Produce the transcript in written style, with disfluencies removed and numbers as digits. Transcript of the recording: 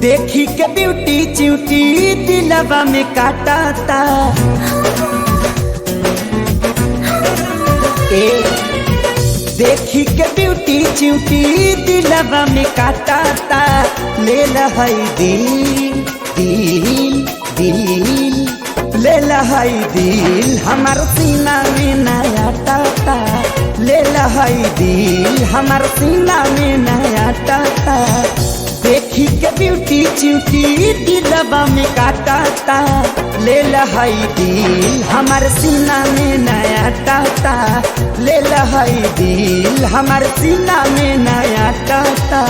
देखी के ब्यूटी च्यूटी दिलवा में काटाता। देखी के ब्यूटी च्यूटी दिलवा में काटाता। ले लहई दिल दिल दिल ले लहई दिल हमार सीना में नया टाटा। ले लहई दिल हमार सीना में नया टाटा। देखी के ब्यूटी च्यूटी दिलवा में काटाता। ले लहई दिल हमार सीना में नया टाटा। ले लहई दिल हमार सीना में नया टाटा।